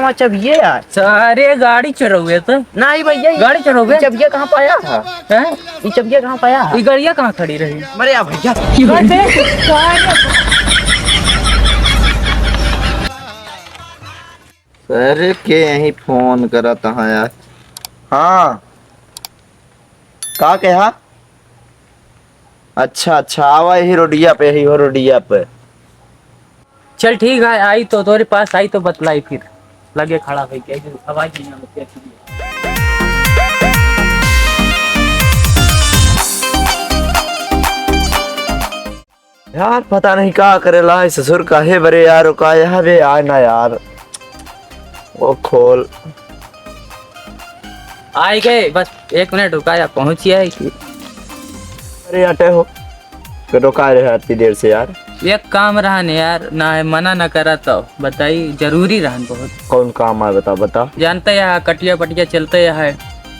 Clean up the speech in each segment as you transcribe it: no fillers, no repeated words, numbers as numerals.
वहाँ चबिए यार। सारे गाड़ी चढ़ोगे तो नहीं भैया, गाड़ी चढ़ोगे? चबिया कहाँ पाया था? हैं? ये चबिया कहाँ पाया? ये गाड़ियाँ कहाँ खड़ी रही? अरे यार भैया, अरे के यही फोन करा तहा यार। हाँ का कहा? अच्छा अच्छा, आवा यही रोडिया पे, यही हो रोडिया पे। चल ठीक है, आई तो तोरे पास आई तो बतलाई, फिर लगे खड़ा भाई क्या आवाज नहीं आती। यार पता नहीं का करेला है ससुर काहे बरे यार, का यहाँ बे आए ना यार। वो खोल आए गए, बस 1 मिनट रुका, पहुंची है कि अरे अटे हो फिर रोका रहे इतनी देर से यार। एक काम रहा ने यार, ना है मना न करा तो बताई, जरूरी रहा बहुत। कौन काम है बता बता। जानते है कटिया पटिया चलते है,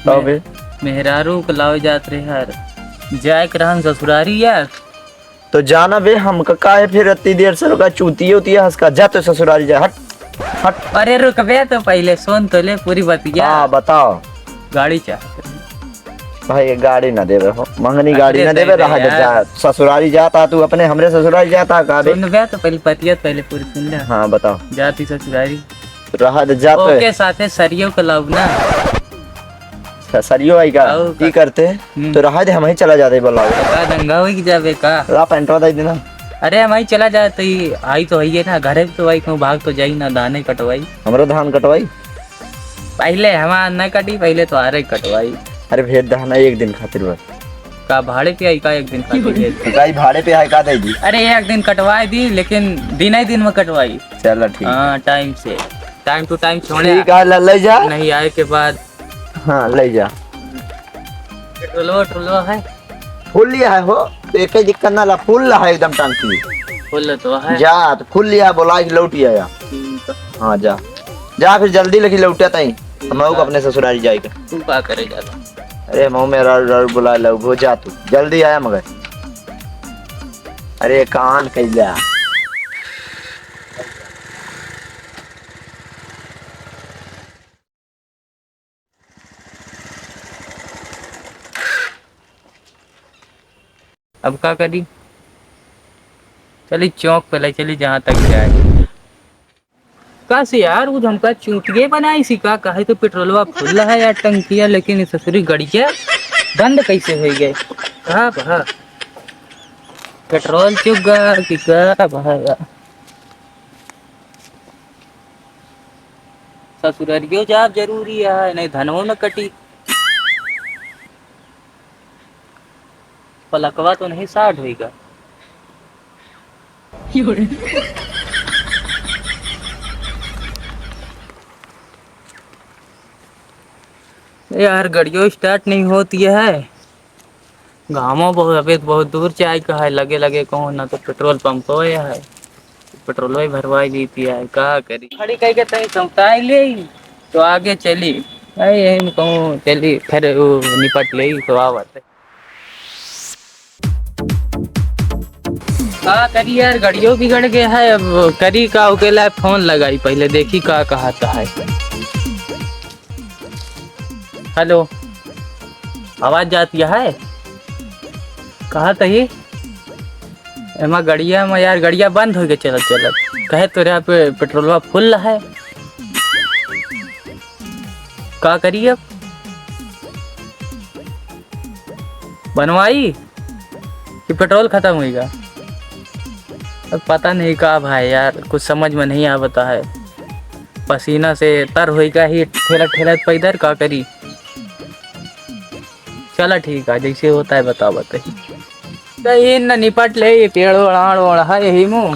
तब मेहरारू को लाओ जात रहे यार, जाए के रहन ससुरारी यार। तो जाना बे हम का है फिर इतनी देर से रुका, चूती होती है हंस का, जा तो ससुरारी जा, हट हट। अरे रुक बे, तो पहले सुन तो ले पूरी बतिया। हाँ बताओ। गाड़ी चाह भाई गाड़ी ना देवे हो, मंगनी गाड़ी ना देवे, रहा यार। जा ससुरारी जाता तू अपने, हमरे ससुरारी जाता का बे। सुन बे, तो पहले बतिया पहले पूरी सुन ले। हाँ बताओ। जाती ससुरारी रहा जा तो ओके, साथे सरियों को लाओ ना। सरियो आई का आओ की करते हैं तो रहा दे, हम ही चला जाते बोला का दंगा हो जावे का। रा पेंटवा दे देना। अरे हम ही चला जाए तो आई तो है ना, घरे तो आई क्यों भाग तो जाई ना, दाने कटवाई हमरो धान कटवाई पहले हमारा न कटी, पहले तो आ रही कटवाई। अरे भेज दहना एक दिन खातिर बस। का भाड़े पे आई का 1 दिन खातिर? गाई भाड़े पे है का दे दी। अरे 1 दिन कटवाई दी, लेकिन दिन ही दिन में कटवाई। चलो ठीक। हाँ टाइम से, टाइम टू टाइम छोड़े। ठीक है ले जा। नहीं आए के बाद हाँ ले जा। पेट्रोलो है, फुल लिया है हो तो एक ही दिक्कत ना ला, फुल है एकदम टंकी। फुल तो है। जा तो फुल लिया, बोला कि लौट आया। हाँ जा जा, फिर जल्दी लेके लौटा तई, हम अपने ससुरारी जाएगा। तू का करे जाता? अरे मऊ मेरा बुला लो, वो जा तू जल्दी आया मगर। अरे कान कैला अब क्या करी? चली चौक पे ले चली, जहाँ तक जाए। का से यार वो हमका चूतिए बनाई सी का, कहे तो पेट्रोलवा फुल है यार टंकिया, लेकिन इस ससुरी गड़िया दंड कैसे हो गए? कहा बहा पेट्रोल चुक गया कि क्या बहा? ससुरारियो जाब जरूरी है, नहीं धनों न कटी। पलकवा तो नहीं 60 होगा। यार गाड़ियों स्टार्ट नहीं होती है, गाँवों बहुत अभी बहुत दूर चाय का है, लगे लगे कहो ना तो पेट्रोल पंप हो है, पेट्रोल ही भरवाई देती है। क्या करी खड़ी कह के तई समताई ले तो आगे चली, यही कहूँ चली फिर निपट ले तो आवत। का करी यार, गाड़ियों बिगड़ गया है, अब करी का उकेला फोन लगाई, पहले देखी का कहता है। हेलो, आवाज जाती है? कहा तही एमा गड़िया में यार, गड़िया बंद हो गए चलत चलत, कहे तो यहाँ पे पेट्रोलवा फुल है। का करी अब? बनवाई कि पेट्रोल खत्म होगा? अब पता नहीं का भाई यार, कुछ समझ में नहीं आता है, पसीना से तर होगा ही, ठेला ठेला पैदर का करी। चला ठीक है, जैसे होता है बताओ बताइए। न निपट ले, ये पेड़ ओढ़ा है यही मुँह।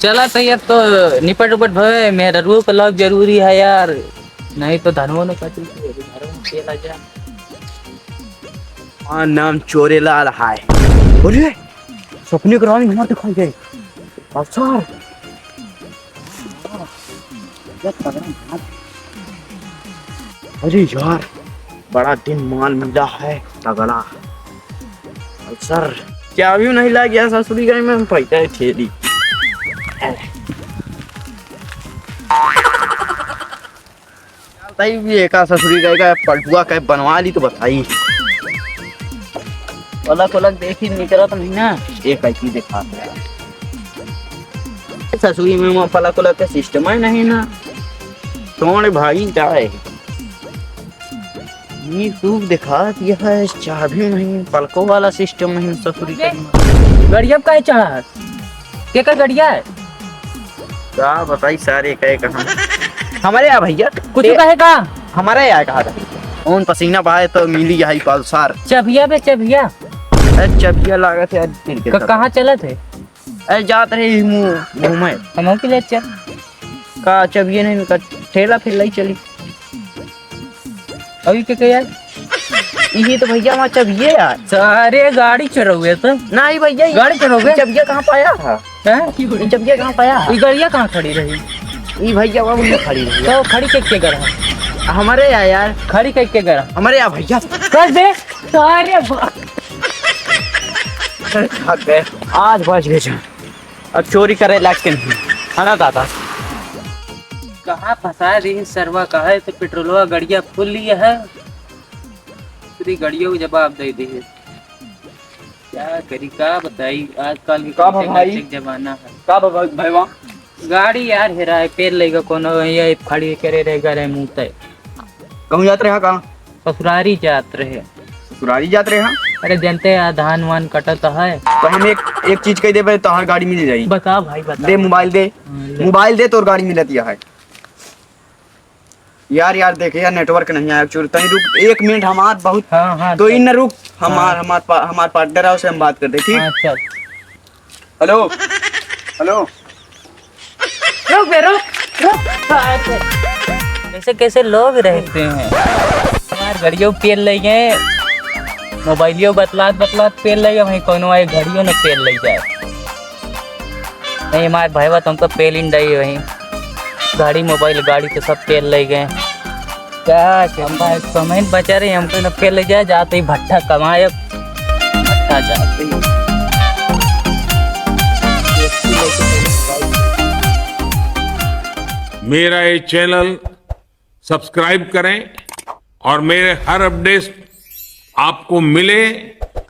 चला तो अब तो निपट उपट भवे, मेरा रूह का लॉक जरूरी है यार, नहीं तो धनवो न कटी चला जा। हाँ नाम चोरेलाल है। बोलिए सपने करानी हमारे दिखाई गए। पल्सर अरे यार बड़ा दिन माल मिला है तगड़ा पल्सर क्या भी नहीं ला गया ससुरी गई में पैसा ठेली भी एक ससुरी गई का पलटुआ का बनवा ली तो बताई अलग अलग देखी निकला तो नहीं ना। एक ऐसी दिखा ससुरी में वहाँ पलक उलक का सिस्टम है नहीं ना कौन भाई जाए ये सूख दिखा दिया है चाबी नहीं पलकों वाला सिस्टम नहीं ससुरी गड़िया का है चाह क्या गड़िया है क्या बताई सारे कहे कहाँ हमारे यहाँ भैया कुछ कहेगा हमारे यहाँ कहा था कौन पसीना बहाए तो मिली यही पल्सर चबिया पे चबिया चबिया लागत है कहाँ चले थे अरे जात रहे मुँह में हम के लिए चल का चबिया नहीं का ठेला फिर लाई चली अभी क्या यार ये तो भैया वहाँ चबिया यार सारे गाड़ी चढ़ोगे तो नहीं भैया गाड़ी चढ़ोगे चबिया कहाँ पाया था चबिया कहाँ पाया ये गाड़िया कहाँ खड़ी रही ये भैया वहाँ मुझे खड़ी रही तो खड़ी के गरा हमारे यहाँ यार खड़ी के गरा हमारे यहाँ भैया कर दे सारे आज बच गए अब चोरी करे लाग के नहीं है ना दादा कहाँ फंसा रही सरवा कहा है तो पेट्रोलवा गड़िया फुल लिया है पूरी गड़ियों को जवाब दे दी है क्या करी का बताई आजकल की का भाई जमाना है का भाई वहाँ गाड़ी यार हेरा है पेड़ लेगा कोनो ये खड़ी करे रहेगा रे मुँह तय कहूँ जाते रहे कहाँ ससुरारी जात रहे ससुरारी जाते रहे अरे जनते धान वान कटत है तो हम एक चीज कह दे तो हर गाड़ी मिल जाएगी बता भाई बता दे मोबाइल दे तो गाड़ी मिलती है यार देखे यार नेटवर्क नहीं आया एक्चुअली तनी रुक 1 मिनट हमार बहुत हाँ तो इन रुक हमार पार्टनर है उससे हम बात करते ठीक चल हेलो हेलो रुक बे रुक कैसे कैसे लोग रहते हैं हमारे घड़ियों पेल ले गए मोबाइलियों बतलात पेल ले गए वहीं कोनो आए घड़ियों ने पेल ले जाए नहीं हमारे भाई बात हमको पेल इन डई वहीं गाड़ी मोबाइल गाड़ी तो सब पेल ले गए क्या समय बचा रहे हमको न पेल ले जाए जाते ही भट्टा कमाए भट्टा जाते ही मेरा ये चैनल सब्सक्राइब करें और मेरे हर अपडेट आपको मिले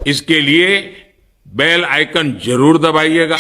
इसके लिए बेल आइकन जरूर दबाइएगा।